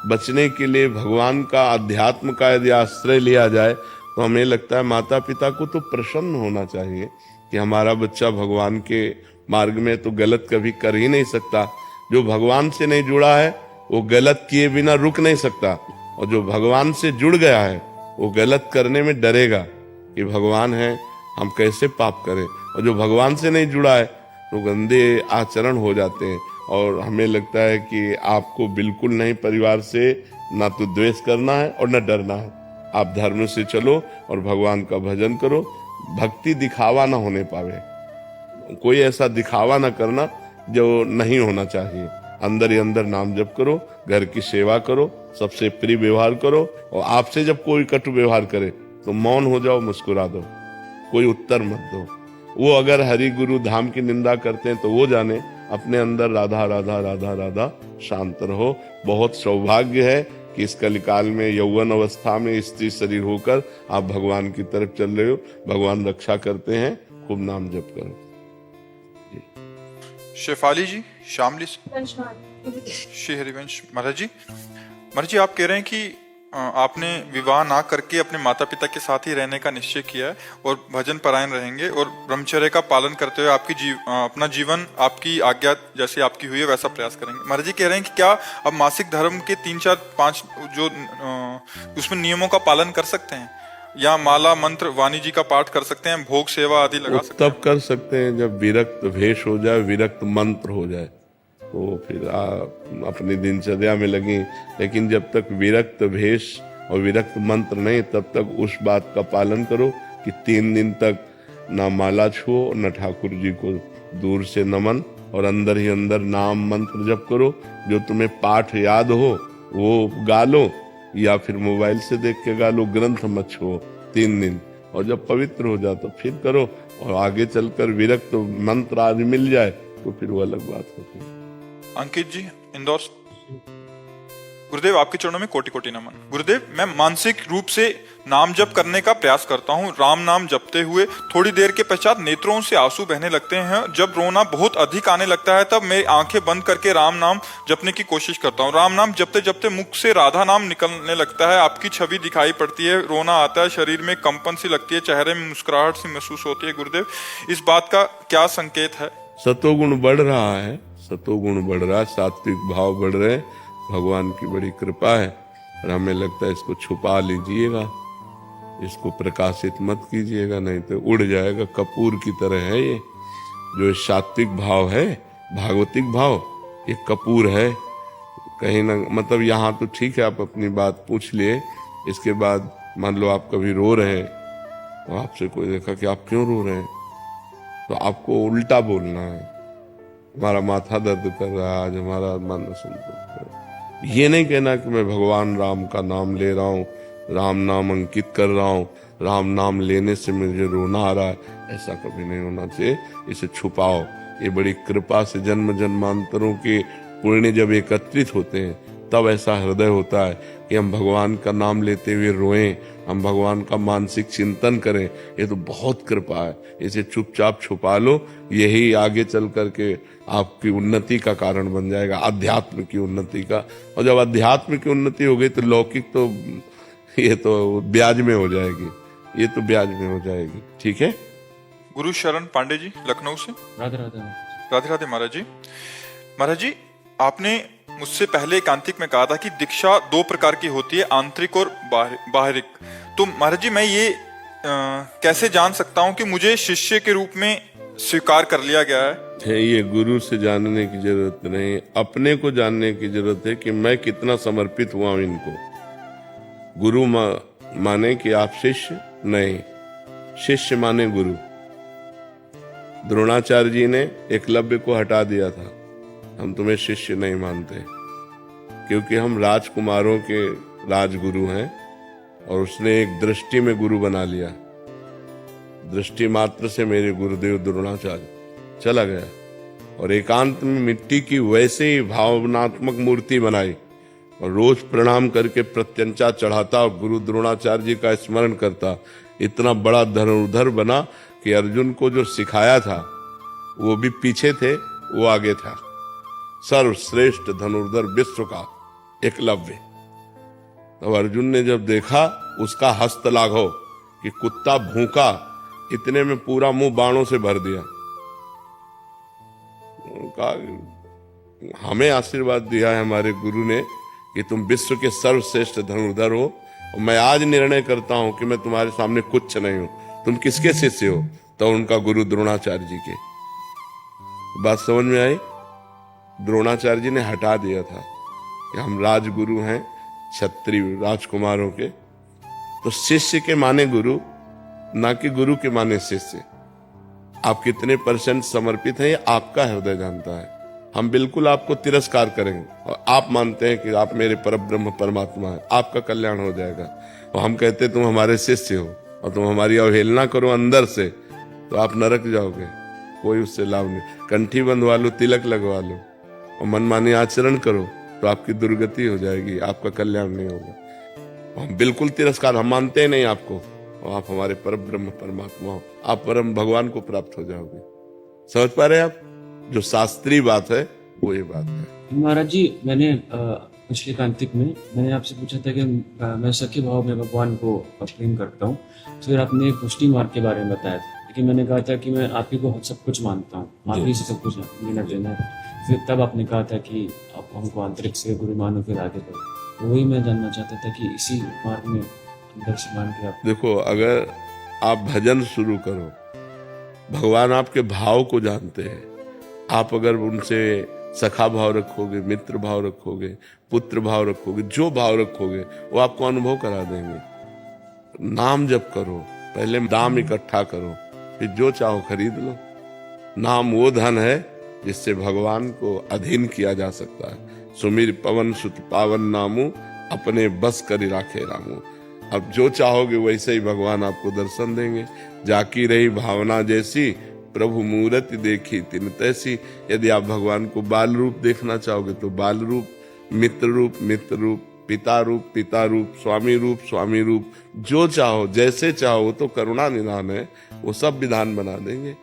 बचने के लिए भगवान का, अध्यात्म का यदि आश्रय लिया जाए तो हमें लगता है माता पिता को तो प्रसन्न होना चाहिए कि हमारा बच्चा भगवान के मार्ग में तो गलत कभी कर ही नहीं सकता। जो भगवान से नहीं जुड़ा है वो गलत किए बिना रुक नहीं सकता, और जो भगवान से जुड़ गया है वो गलत करने में डरेगा कि भगवान है, हम कैसे पाप करें। और जो भगवान से नहीं जुड़ा है तो गंदे आचरण हो जाते हैं। और हमें लगता है कि आपको बिल्कुल नहीं परिवार से ना तो द्वेष करना है और न डरना है। आप धर्म से चलो और भगवान का भजन करो। भक्ति दिखावा ना होने पावे, कोई ऐसा दिखावा ना करना जो नहीं होना चाहिए। अंदर ही अंदर नाम जप करो, घर की सेवा करो, सबसे प्रिय व्यवहार करो, और आपसे जब कोई कटु व्यवहार करे तो मौन हो जाओ, मुस्कुरा दो, कोई उत्तर मत दो। वो अगर हरि गुरु धाम की निंदा करते हैं तो वो जाने, अपने अंदर राधा राधा राधा राधा शांत रहो। बहुत सौभाग्य है कि इस कलिकाल में यौवन अवस्था में स्त्री शरीर होकर आप भगवान की तरफ चल रहे हो। भगवान रक्षा करते हैं, खूब नाम जप करो। शेफाली जी, शामली श्री हरिवंश। महाराज जी आप कह रहे हैं कि आपने विवाह ना करके अपने माता पिता के साथ ही रहने का निश्चय किया है और भजन परायण रहेंगे और ब्रह्मचर्य का पालन करते हुए अपना जीवन आपकी आज्ञा जैसी आपकी हुई है वैसा प्रयास करेंगे। महाराज जी कह रहे हैं कि क्या अब मासिक धर्म के 3, 4, 5 जो उसमें नियमों का पालन कर सकते हैं, या माला मंत्र वाणी जी का पाठ कर सकते हैं, भोग सेवा आदि लगा सकते हैं? तब कर सकते हैं जब विरक्त भेष हो जाए, विरक्त मंत्र हो जाए, तो फिर अपनी दिनचर्या में लगी। लेकिन जब तक विरक्त भेष और विरक्त मंत्र नहीं, तब तक उस बात का पालन करो कि 3 दिन तक ना माला छुओ, न ठाकुर जी को दूर से नमन, और अंदर ही अंदर नाम मंत्र जप करो। जो तुम्हें पाठ याद हो वो गा लो, या फिर मोबाइल से देख के गा लो। ग्रंथ मत छुओ 3 दिन, और जब पवित्र हो जाए तो फिर करो। और आगे चलकर विरक्त मंत्र आदि मिल जाए तो फिर वो अलग बात होती है। अंकित जी, इंदौर। गुरुदेव आपके चरणों में कोटि कोटि नमन। गुरुदेव, मैं मानसिक रूप से नाम जप करने का प्रयास करता हूँ। राम नाम जपते हुए थोड़ी देर के पश्चात नेत्रों से आंसू बहने लगते हैं। जब रोना बहुत अधिक आने लगता है तब मैं आंखें बंद करके राम नाम जपने की कोशिश करता हूँ। राम नाम जपते जपते मुख से राधा नाम निकलने लगता है। आपकी छवि दिखाई पड़ती है, रोना आता है, शरीर में कंपन सी लगती है, चेहरे में मुस्कुराहट सी महसूस होती है। गुरुदेव, इस बात का क्या संकेत है? सतोगुण बढ़ रहा है, सतोगुण बढ़ रहा है, सात्विक भाव बढ़ रहे हैं। भगवान की बड़ी कृपा है, और हमें लगता है इसको छुपा लीजिएगा, इसको प्रकाशित मत कीजिएगा, नहीं तो उड़ जाएगा। कपूर की तरह है ये। जो सात्विक भाव है, भागवतिक भाव, ये कपूर है। कहीं ना, मतलब यहाँ तो ठीक है, आप अपनी बात पूछ लिए, इसके बाद मान लो आप कभी रो रहे हैं तो आपसे कोई देखा कि आप क्यों रो रहे हैं, तो आपको उल्टा बोलना है, हमारा माथा दर्द कर रहा है आज, हमारा मन सुन। ये नहीं कहना कि मैं भगवान राम का नाम ले रहा हूँ, राम नाम अंकित कर रहा हूँ, राम नाम लेने से मुझे रोना आ रहा है, ऐसा कभी नहीं होना चाहिए। इसे छुपाओ। ये बड़ी कृपा से जन्म जन्मांतरों के पुण्य जब एकत्रित होते हैं तब ऐसा हृदय होता है कि हम भगवान का नाम लेते हुए रोएं, हम भगवान का मानसिक चिंतन करें। ये तो बहुत कृपा है। इसे चुपचाप छुपा लो, यही आगे चल करके आपकी उन्नति का कारण बन जाएगा, अध्यात्म की उन्नति का। और जब अध्यात्म की उन्नति हो गई तो लौकिक तो ये तो ब्याज में हो जाएगी, ये तो ब्याज में हो जाएगी। ठीक है। गुरु शरण पांडे जी लखनऊ से। राधे राधे। राधे राधे महाराज जी। महाराज जी, आपने मुझसे पहले एकांतिक में कहा था कि दीक्षा दो प्रकार की होती है, आंतरिक और बाहरिक। तो महाराज जी, मैं ये कैसे जान सकता हूँ कि मुझे शिष्य के रूप में स्वीकार कर लिया गया है? ये गुरु से जानने की जरूरत नहीं, अपने को जानने की जरूरत है कि मैं कितना समर्पित हुआ हूं इनको। गुरु माने कि आप शिष्य नहीं, शिष्य माने गुरु। द्रोणाचार्य जी ने एकलव्य को हटा दिया था, हम तुम्हें शिष्य नहीं मानते, क्योंकि हम राजकुमारों के राजगुरु हैं। और उसने एक दृष्टि में गुरु बना लिया, दृष्टि मात्र से मेरे गुरुदेव द्रोणाचार्य चला गया और एकांत में मिट्टी की वैसे ही भावनात्मक मूर्ति बनाई और रोज प्रणाम करके प्रत्यंचा चढ़ाता और गुरु द्रोणाचार्य जी का स्मरण करता। इतना बड़ा धनुर्धर बना कि अर्जुन को जो सिखाया था वो भी पीछे थे, वो आगे था। सर्वश्रेष्ठ धनुर्धर विश्व का एकलव्य। तब अर्जुन ने जब देखा उसका हस्त लाघव कि कुत्ता भूखा, इतने में पूरा मुंह बाणों से भर दिया। हमें आशीर्वाद दिया है हमारे गुरु ने कि तुम विश्व के सर्वश्रेष्ठ धनुर्धर हो, और मैं आज निर्णय करता हूं कि मैं तुम्हारे सामने कुछ नहीं हूं। तुम किसके शिष्य हो? तो उनका गुरु द्रोणाचार्य जी के। बात समझ में आई? द्रोणाचार्य जी ने हटा दिया था कि हम राजगुरु हैं, क्षत्रिय राजकुमारों के। तो शिष्य के माने गुरु, ना कि गुरु के माने शिष्य। आप कितने % समर्पित हैं ये आपका हृदय जानता है। हम बिल्कुल आपको तिरस्कार करेंगे और आप मानते हैं कि आप मेरे परब्रह्म परमात्मा हैं, आपका कल्याण हो जाएगा। और हम कहते तुम हमारे शिष्य हो और तुम हमारी अवहेलना करो अंदर से, तो आप नरक जाओगे, कोई उससे लाभ नहीं। कंठी बंधवा लो, तिलक लगवा लो और मनमानी आचरण करो तो आपकी दुर्गति हो जाएगी, आपका कल्याण नहीं होगा। हम बिल्कुल तिरस्कार, हम मानते नहीं आपको, और आप हमारे परब्रह्म परमात्मा हो, आप परम भगवान को प्राप्त हो जाओगे। समझ पा रहे हैं आप? जो शास्त्रीय बात है वो ये बात है। महाराज जी, मैंने पिछले कांतिक में मैंने आपसे पूछा था कि मैं सख्य भाव में भगवान को प्रेम करता हूँ। तो फिर आपने एक पुष्टि मार्ग के बारे में बताया था, लेकिन मैंने कहा था कि मैं आप ही को सब कुछ मानता हूँ, आप ही से सब कुछ लेना देना है। फिर तब आपने कहा था कि आप हमको आंतरिक से गुरु मानो, फिर आगे बढ़ो। तो वही मैं जानना चाहता था कि इसी मार्ग में अंदर से मान के आप। देखो, अगर आप भजन शुरू करो, भगवान आपके भाव को जानते हैं। आप अगर उनसे सखा भाव रखोगे, मित्र भाव रखोगे, पुत्र भाव रखोगे, जो भाव रखोगे वो आपको अनुभव करा देंगे। नाम जप करो, पहले दाम इकट्ठा करो, फिर जो चाहो खरीद लो। नाम वो धन है जिससे भगवान को अधीन किया जा सकता है। सुमिर पवन सुत पावन नामू, अपने बस करी राखे रामू। अब जो चाहोगे वैसे ही भगवान आपको दर्शन देंगे। जाकी रही भावना जैसी, प्रभु मूर्ति देखी तिन तैसी। यदि आप भगवान को बाल रूप देखना चाहोगे तो बाल रूप, मित्र रूप मित्र रूप, पिता रूप पिता रूप, स्वामी रूप, जो चाहो जैसे चाहो। वो तो करुणा निधान है, वो सब विधान बना देंगे।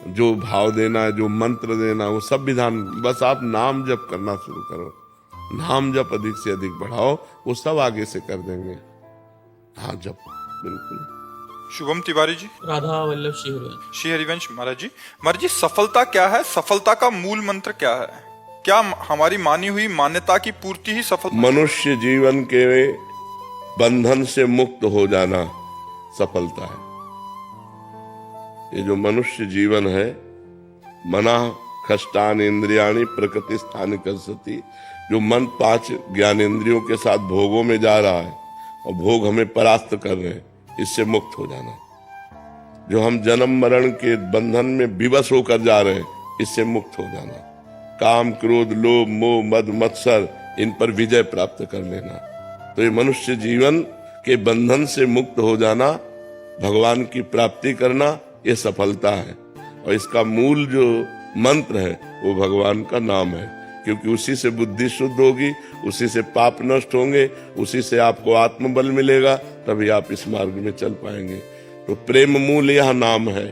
जो भाव देना, जो मंत्र देना, वो सब विधान। बस आप नाम जप करना शुरू करो, नाम जप अधिक से अधिक बढ़ाओ, वो सब आगे से कर देंगे। हाँ, जप बिल्कुल। शुभम तिवारी जी। राधा वल्लभ श्री हरिवंश। श्री हरिवंश महाराज जी। महाराज जी, सफलता क्या है? सफलता का मूल मंत्र क्या है? क्या हमारी मानी हुई मान्यता की पूर्ति ही सफलता? मनुष्य जीवन के बंधन से मुक्त हो जाना सफलता है। ये जो मनुष्य जीवन है, मना खष्टान इंद्रियाणी प्रकृति स्थान कसती। जो मन 5 ज्ञानेंद्रियों के साथ भोगों में जा रहा है और भोग हमें परास्त कर रहे हैं, इससे मुक्त हो जाना। जो हम जन्म मरण के बंधन में विवश होकर जा रहे हैं, इससे मुक्त हो जाना। काम क्रोध लोभ मोह मद मत्सर, इन पर विजय प्राप्त कर लेना। तो ये मनुष्य जीवन के बंधन से मुक्त हो जाना भगवान की प्राप्ति करना ये सफलता है। और इसका मूल जो मंत्र है वो भगवान का नाम है, क्योंकि उसी से बुद्धि शुद्ध होगी, उसी से पाप नष्ट होंगे, उसी से आपको आत्मबल मिलेगा, तभी आप इस मार्ग में चल पाएंगे। तो प्रेम मूल यह नाम है।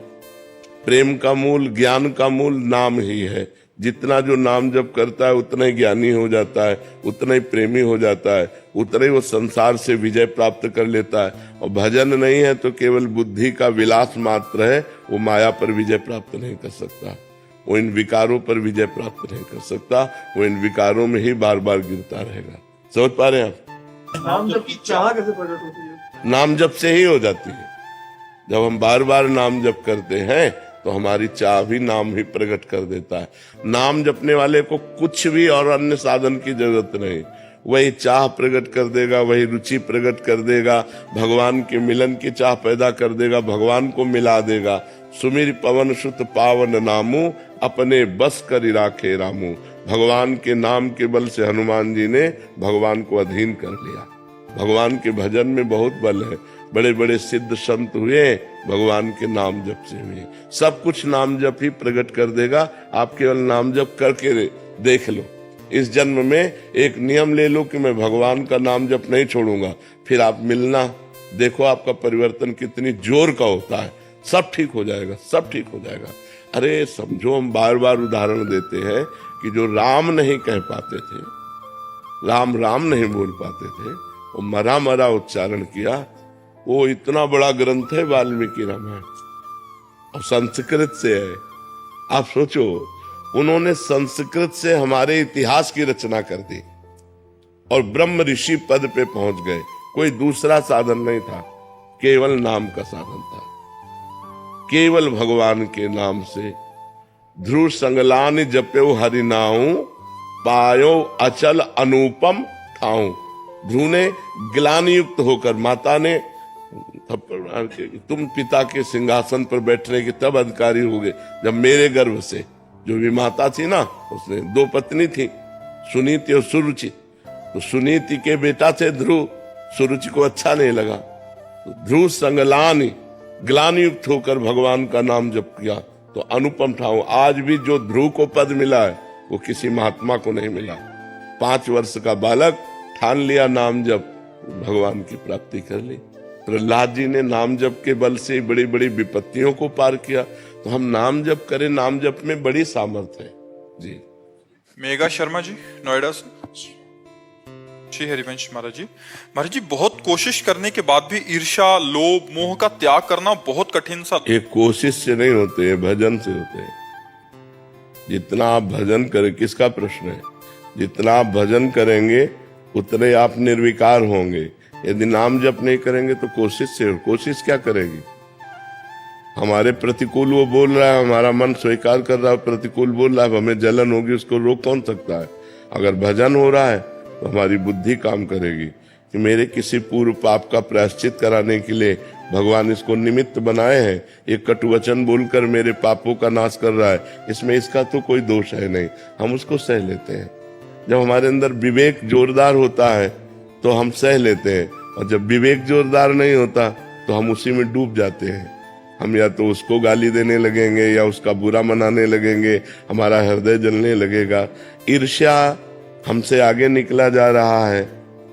प्रेम का मूल, ज्ञान का मूल नाम ही है। जितना जो नाम जप करता है उतना ही ज्ञानी हो जाता है, उतना ही प्रेमी हो जाता है, उतना ही वो संसार से विजय प्राप्त कर लेता है। और भजन नहीं है तो केवल बुद्धि का विलास मात्र है, वो माया पर विजय प्राप्त नहीं कर सकता, वो इन विकारों पर विजय प्राप्त नहीं कर सकता, वो इन विकारों में ही बार बार गिरता रहेगा। समझ पा रहे हैं आप? नाम जप की चाह कैसे प्रकट होती है? नाम जप से ही हो जाती है। जब हम बार बार नाम जप करते हैं तो हमारी चाह भी नाम ही प्रकट कर देता है। नाम जपने वाले को कुछ भी और अन्य साधन की जरूरत नहीं, वही चाह प्रकट कर देगा, वही रुचि प्रकट कर देगा, भगवान के मिलन की चाह पैदा कर देगा, भगवान को मिला देगा। सुमिर पवन सुत पावन नामू, अपने बस कर राखे रामू। भगवान के नाम के बल से हनुमान जी ने भगवान को अधीन कर लिया। भगवान के भजन में बहुत बल है। बड़े बड़े सिद्ध संत हुए भगवान के नाम जप से हुए। सब कुछ नाम जप ही प्रकट कर देगा। आप केवल नाम जप करके देख लो। इस जन्म में एक नियम ले लो कि मैं भगवान का नाम जप नहीं छोड़ूंगा, फिर आप मिलना, देखो आपका परिवर्तन कितनी जोर का होता है। सब ठीक हो जाएगा, सब ठीक हो जाएगा। अरे समझो, हम बार बार उदाहरण देते हैं कि जो राम नहीं कह पाते थे, राम राम नहीं बोल पाते थे, वो मरा मरा उच्चारण किया। वो इतना बड़ा ग्रंथ है वाल्मीकि रामायण, और संस्कृत से है। आप सोचो, उन्होंने संस्कृत से हमारे इतिहास की रचना कर दी और ब्रह्म ऋषि पद पे पहुंच गए। कोई दूसरा साधन नहीं था, केवल नाम का साधन था। केवल भगवान के नाम से ध्रुव संगलान जप्यो हरि नाऊ, पायो अचल अनुपम ठाऊ। ध्रुव ने ग्लानि युक्त होकर, माता ने तुम पिता के सिंहासन पर बैठने के तब अधिकारी हो गए जब मेरे गर्भ से, जो भी माता थी ना, उसने दो पत्नी थी, सुनीति और सुरुचि। तो सुनीति के बेटा थे ध्रुव, सुरुचि को अच्छा नहीं लगा, तो ध्रुव संगलानि ग्लानि युक्त होकर भगवान का नाम जप किया तो अनुपम ठाऊ। आज भी जो ध्रुव को पद मिला है वो किसी महात्मा को नहीं मिला। 5 वर्ष का बालक ठान लिया नाम जप, भगवान की प्राप्ति कर ली। प्रहलाद जी ने नाम जप के बल से बड़ी बड़ी विपत्तियों को पार किया। तो हम नाम जप करें, नाम जप में बड़ी सामर्थ्य है जी। मेघा शर्मा जी नोएडा से। श्री हरिवंश महाराज जी। महाराज जी, बहुत कोशिश करने के बाद भी ईर्ष्या, लोभ, मोह का त्याग करना बहुत कठिन सा। ये कोशिश से नहीं होते, भजन से होते हैं। जितना आप भजन करें, किसका प्रश्न है, जितना आप भजन करेंगे उतने आप निर्विकार होंगे। यदि नाम जप नहीं करेंगे तो कोशिश से, कोशिश क्या करेगी। हमारे प्रतिकूल वो बोल रहा है, हमारा मन स्वीकार कर रहा है, प्रतिकूल बोल रहा है, हमें जलन होगी, उसको रोक कौन सकता है। अगर भजन हो रहा है तो हमारी बुद्धि काम करेगी कि मेरे किसी पूर्व पाप का प्रायश्चित कराने के लिए भगवान इसको निमित्त बनाए हैं। एक कटुवचन बोलकर मेरे पापों का नाश कर रहा है, इसमें इसका तो कोई दोष है नहीं, हम उसको सह लेते हैं। जब हमारे अंदर विवेक जोरदार होता है तो हम सह लेते हैं, और जब विवेक जोरदार नहीं होता तो हम उसी में डूब जाते हैं। हम या तो उसको गाली देने लगेंगे या उसका बुरा मनाने लगेंगे, हमारा हृदय जलने लगेगा। ईर्ष्या, हमसे आगे निकला जा रहा है,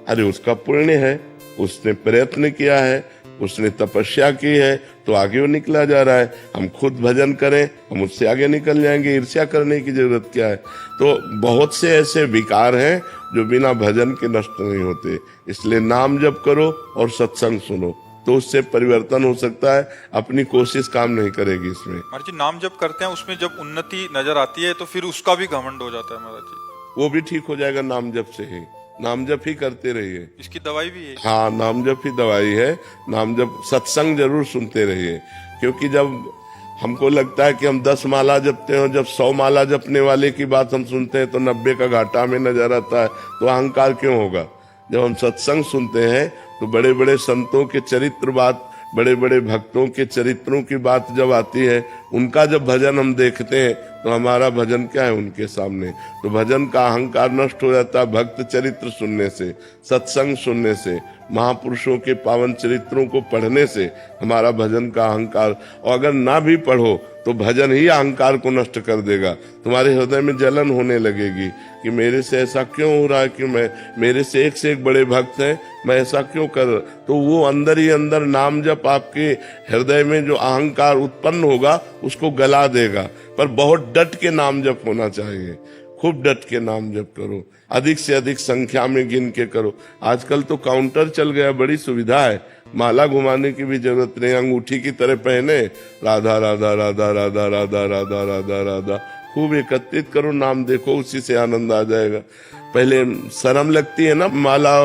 अरे उसका पुण्य है, उसने प्रयत्न किया है, उसने तपस्या की है तो आगे वो निकला जा रहा है। हम खुद भजन करें, हम उससे आगे निकल जाएंगे, ईर्ष्या करने की जरूरत क्या है। तो बहुत से ऐसे विकार हैं जो बिना भजन के नष्ट नहीं होते। इसलिए नाम जप करो और सत्संग सुनो, तो उससे परिवर्तन हो सकता है। अपनी कोशिश काम नहीं करेगी इसमें। महाराज जी, नाम जप करते हैं, उसमें जब उन्नति नजर आती है तो फिर उसका भी घमंड हो जाता है महाराज जी। वो भी ठीक हो जाएगा नाम जप से ही। नाम जप ही करते रहिए, इसकी दवाई भी है। हाँ, नाम जप ही दवाई है। नाम जप, सत्संग जरूर सुनते रहिए, क्योंकि जब हमको लगता है कि हम 10 माला जपते हैं, जब 100 माला जपने वाले की बात हम सुनते हैं तो 90 का घाटा में नजर आता है, तो अहंकार क्यों होगा। जब हम सत्संग सुनते हैं तो बड़े बड़े संतों के चरित्र बात बड़े बड़े भक्तों के चरित्रों की बात जब आती है, उनका जब भजन हम देखते हैं तो हमारा भजन क्या है उनके सामने। तो भजन का अहंकार नष्ट हो जाता है भक्त चरित्र सुनने से, सत्संग सुनने से, महापुरुषों के पावन चरित्रों को पढ़ने से हमारा भजन का अहंकार। और अगर ना भी पढ़ो तो भजन ही अहंकार को नष्ट कर देगा। तुम्हारे हृदय में जलन होने लगेगी कि मेरे से ऐसा क्यों हो रहा है, कि मेरे से एक बड़े भक्त हैं, मैं ऐसा क्यों कर। तो वो अंदर ही अंदर नाम जप आपके हृदय में जो अहंकार उत्पन्न होगा उसको गला देगा। पर बहुत डट के नाम जप होना चाहिए, खूब डट के नाम जप करो, अधिक से अधिक संख्या में गिन के करो। आजकल तो काउंटर चल गया, बड़ी सुविधा है, माला घुमाने की भी जरूरत नहीं, अंगूठी की तरह पहने राधा राधा राधा राधा राधा राधा राधा राधा खूब एकत्रित करो नाम, देखो उसी से आनंद आ जाएगा। पहले शर्म लगती है ना, माला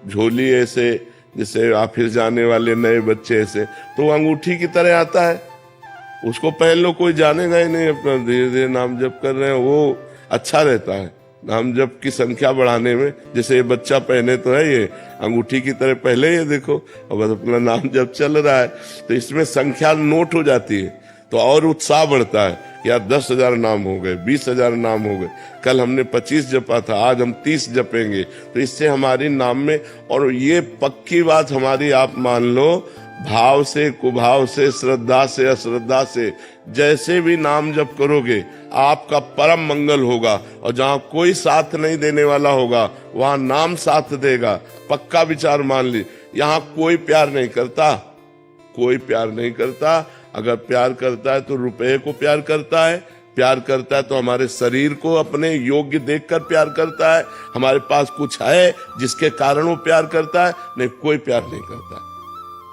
झोली ऐसे जैसे ऑफिस जाने वाले नए बच्चे ऐसे, तो अंगूठी की तरह आता है, उसको पहन लो, कोई जानेगा ही नहीं, अपना धीरे धीरे नाम जप कर रहे हैं, वो अच्छा रहता है नाम जप की संख्या बढ़ाने में। जैसे ये बच्चा पहने तो है, ये अंगूठी की तरह पहले ये देखो, अब अपना नाम जप चल रहा है, तो इसमें संख्या नोट हो जाती है, तो और उत्साह बढ़ता है कि यार 10,000 नाम हो गए, 20,000 नाम हो गए, कल हमने 25 जपा था, आज हम 30 जपेंगे। तो इससे हमारी नाम में, और ये पक्की बात हमारी आप मान लो, भाव से, कुभाव से, श्रद्धा से, अश्रद्धा से, जैसे भी नाम जप करोगे आपका परम मंगल होगा। और जहाँ कोई साथ नहीं देने वाला होगा वहां नाम साथ देगा, पक्का विचार मान ली। यहाँ कोई प्यार नहीं करता, कोई प्यार नहीं करता। अगर प्यार करता है तो रुपए को प्यार करता है, प्यार करता है तो हमारे शरीर को अपने योग्य देखकर प्यार करता है, हमारे पास कुछ है जिसके कारण वो प्यार करता है, नहीं कोई प्यार नहीं करता।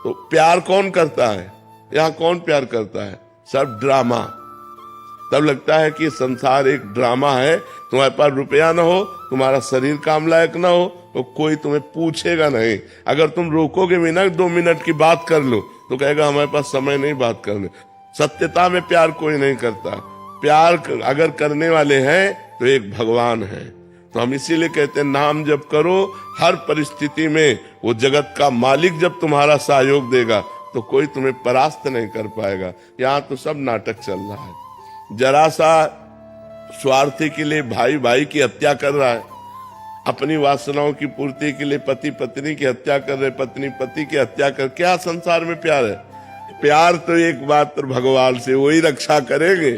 तो प्यार कौन करता है, यहाँ कौन प्यार करता है, सब ड्रामा। तब लगता है कि संसार एक ड्रामा है, तुम्हारे पास रुपया ना हो, तुम्हारा शरीर काम लायक ना हो, तो कोई तुम्हें पूछेगा नहीं। अगर तुम रोकोगे भी ना 2 मिनट की बात कर लो, तो कहेगा हमारे पास समय नहीं बात करने। सत्यता में प्यार कोई नहीं करता। प्यार अगर करने वाले हैं तो एक भगवान है। तो हम इसीलिए कहते हैं नाम जप करो, हर परिस्थिति में वो जगत का मालिक जब तुम्हारा सहयोग देगा तो कोई तुम्हें परास्त नहीं कर पाएगा। यहाँ तो सब नाटक चल रहा है, जरा सा स्वार्थी के लिए भाई भाई की हत्या कर रहा है, अपनी वासनाओं की पूर्ति के लिए पति पत्नी की हत्या कर रहे, पत्नी पति की हत्या कर। क्या संसार में प्यार है? प्यार तो एक मात्र भगवान से, वही रक्षा करेंगे,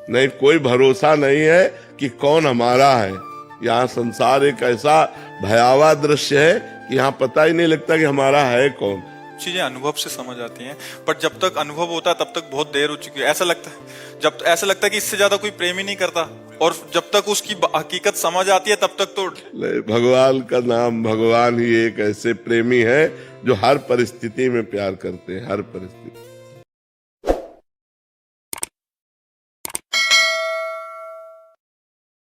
नहीं कोई भरोसा नहीं है कि कौन हमारा है। यहाँ संसार एक ऐसा भयावह दृश्य है कि यहाँ पता ही नहीं लगता कि हमारा है कौन। चीजें अनुभव से समझ आती हैं, पर जब तक अनुभव होता है तब तक बहुत देर हो चुकी है। ऐसा लगता है कि इससे ज्यादा कोई प्रेम ही नहीं करता, और जब तक उसकी हकीकत समझ आती है तब तक तो भगवान का नाम, भगवान ही एक ऐसे प्रेमी है जो हर परिस्थिति में प्यार करते हैं, हर परिस्थिति।